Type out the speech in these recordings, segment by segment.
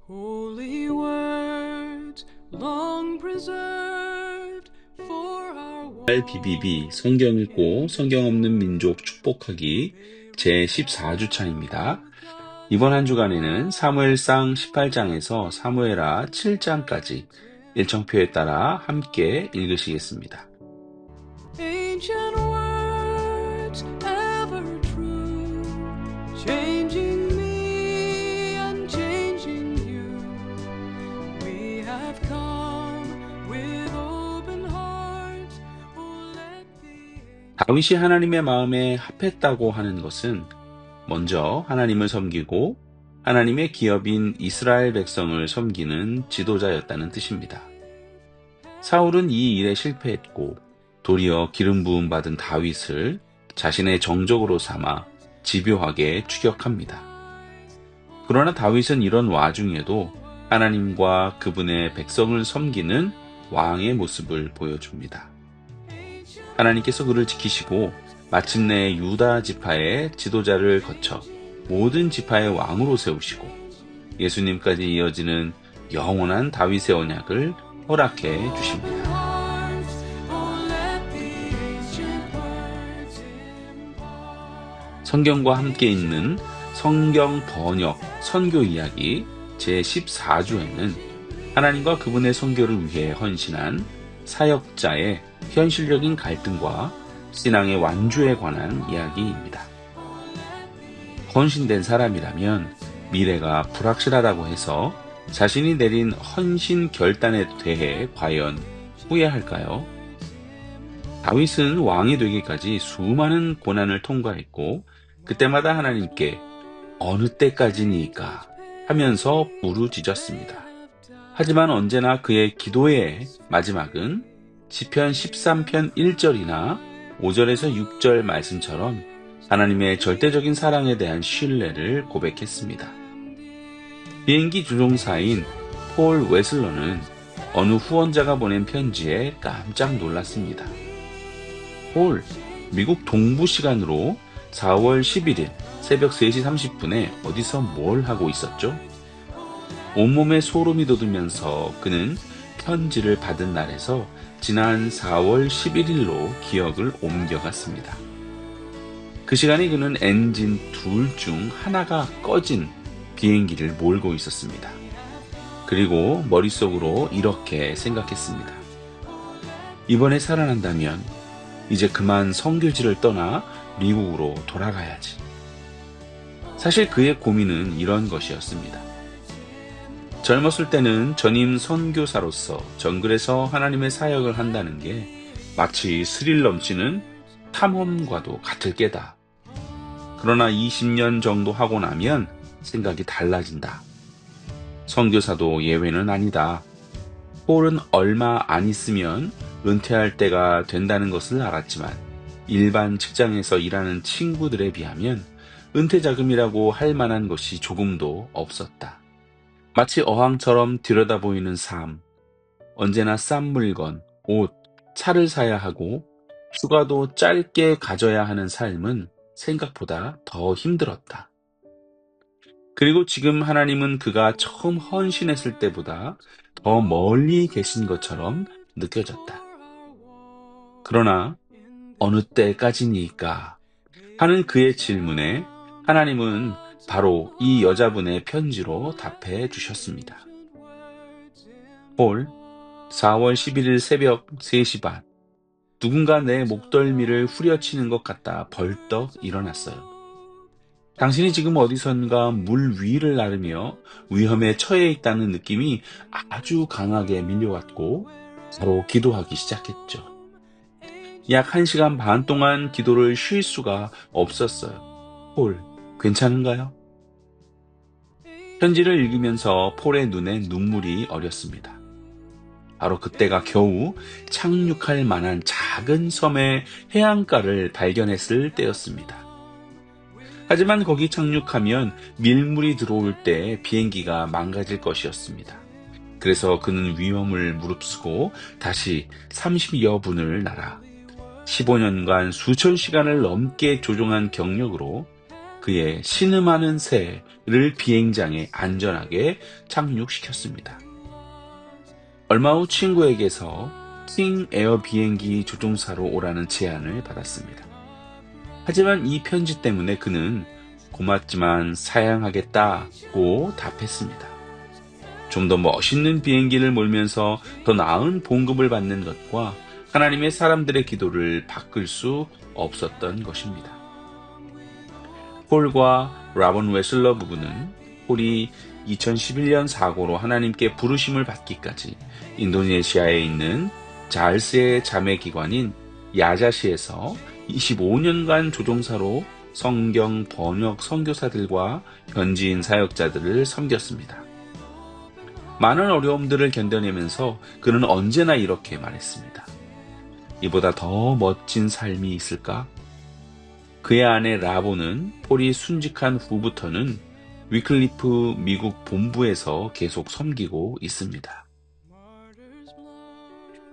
Holy words long preserved for our BBB 성경 읽고 성경 없는 민족 축복하기 제 14주차입니다. 이번 한 주간에는 사무엘상 18장에서 사무엘하 7장까지 일정표에 따라 함께 읽으시겠습니다. ancient words ever true, changing me and changing you. We have come with open hearts. Oh, let the 다윗이 하나님의 마음에 합했다고 하는 것은 먼저 하나님을 섬기고 하나님의 기업인 이스라엘 백성을 섬기는 지도자였다는 뜻입니다. 사울은 이 일에 실패했고 도리어 기름 부음 받은 다윗을 자신의 정적으로 삼아 집요하게 추격합니다. 그러나 다윗은 이런 와중에도 하나님과 그분의 백성을 섬기는 왕의 모습을 보여줍니다. 하나님께서 그를 지키시고 마침내 유다 지파의 지도자를 거쳐 모든 지파의 왕으로 세우시고 예수님까지 이어지는 영원한 다윗의 언약을 허락해 주십니다. hearts. Oh, let the ancient words impart. 성경과 함께 있는 성경 번역 선교 이야기 제14주에는 하나님과 그분의 선교를 위해 헌신한 사역자의 현실적인 갈등과 신앙의 완주에 관한 이야기입니다. 헌신된 사람이라면 미래가 불확실하다고 해서 자신이 내린 헌신 결단에 대해 과연 후회할까요? 다윗은 왕이 되기까지 수많은 고난을 통과했고 그때마다 하나님께 어느 때까지니까 하면서 부르짖었습니다. 하지만 언제나 그의 기도의 마지막은 시편 13편 1절이나 5절에서 6절 말씀처럼 하나님의 절대적인 사랑에 대한 신뢰를 고백했습니다. 비행기 조종사인 폴 웨슬러는 어느 후원자가 보낸 편지에 깜짝 놀랐습니다. 폴, 미국 동부 시간으로 4월 11일 새벽 3시 30분에 어디서 뭘 하고 있었죠? 온몸에 소름이 돋으면서 그는 편지를 받은 날에서 지난 4월 11일로 기억을 옮겨갔습니다. 그 시간에 그는 엔진 둘 중 하나가 꺼진 비행기를 몰고 있었습니다. 그리고 머릿속으로 이렇게 생각했습니다. 이번에 살아난다면 이제 그만 선교지를 떠나 미국으로 돌아가야지. 사실 그의 고민은 이런 것이었습니다. 젊었을 때는 전임 선교사로서 정글에서 하나님의 사역을 한다는 게 마치 스릴 넘치는 탐험과도 같을 게다. 그러나 20년 정도 하고 나면 생각이 달라진다. 선교사도 예외는 아니다. 폴은 얼마 안 있으면 은퇴할 때가 된다는 것을 알았지만 일반 직장에서 일하는 친구들에 비하면 은퇴 자금이라고 할 만한 것이 조금도 없었다. 마치 어항처럼 들여다 보이는 삶, 언제나 싼 물건, 옷, 차를 사야 하고 휴가도 짧게 가져야 하는 삶은 생각보다 더 힘들었다. 그리고 지금 하나님은 그가 처음 헌신했을 때보다 더 멀리 계신 것처럼 느껴졌다. 그러나 어느 때까지니까 하는 그의 질문에 하나님은 바로 이 여자분의 편지로 답해 주셨습니다. 폴, 4월 11일 새벽 3시 반, 누군가 내 목덜미를 후려치는 것 같다 벌떡 일어났어요. 당신이 지금 어디선가 물 위를 나르며 위험에 처해 있다는 느낌이 아주 강하게 밀려왔고 바로 기도하기 시작했죠. 약 1시간 반 동안 기도를 쉴 수가 없었어요. 폴, 괜찮은가요? 편지를 읽으면서 폴의 눈에 눈물이 어렸습니다. 바로 그때가 겨우 착륙할 만한 작은 섬의 해안가를 발견했을 때였습니다. 하지만 거기 착륙하면 밀물이 들어올 때 비행기가 망가질 것이었습니다. 그래서 그는 위험을 무릅쓰고 다시 30여 분을 날아 15년간 수천 시간을 넘게 조종한 경력으로 그의 신음하는 새를 비행장에 안전하게 착륙시켰습니다. 얼마 후 친구에게서 킹 에어 비행기 조종사로 오라는 제안을 받았습니다. 하지만 이 편지 때문에 그는 고맙지만 사양하겠다고 답했습니다. 좀 더 멋있는 비행기를 몰면서 더 나은 봉급을 받는 것과 하나님의 사람들의 기도를 바꿀 수 없었던 것입니다. 폴과 라본 웨슬러 부부는 폴이 2011년 사고로 하나님께 부르심을 받기까지 인도네시아에 있는 잘스의 자매 기관인 야자시에서 25년간 조종사로 성경 번역 선교사들과 현지인 사역자들을 섬겼습니다. 많은 어려움들을 견뎌내면서 그는 언제나 이렇게 말했습니다. 이보다 더 멋진 삶이 있을까? 그의 아내 라보는 폴이 순직한 후부터는 위클리프 미국 본부에서 계속 섬기고 있습니다.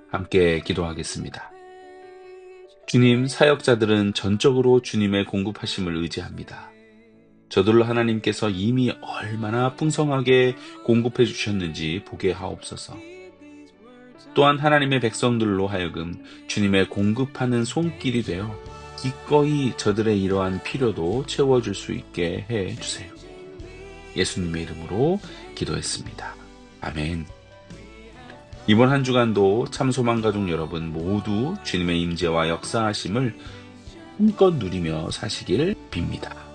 함께 기도하겠습니다. 주님, 사역자들은 전적으로 주님의 공급하심을 의지합니다. 저들로 하나님께서 이미 얼마나 풍성하게 공급해 주셨는지 보게 하옵소서. 또한 하나님의 백성들로 하여금 주님의 공급하는 손길이 되어 기꺼이 저들의 이러한 필요도 채워줄 수 있게 해 주세요. 예수님의 이름으로 기도했습니다. 아멘. 이번 한 주간도 참소망 가족 여러분 모두 주님의 임재와 역사하심을 힘껏 누리며 사시길 빕니다.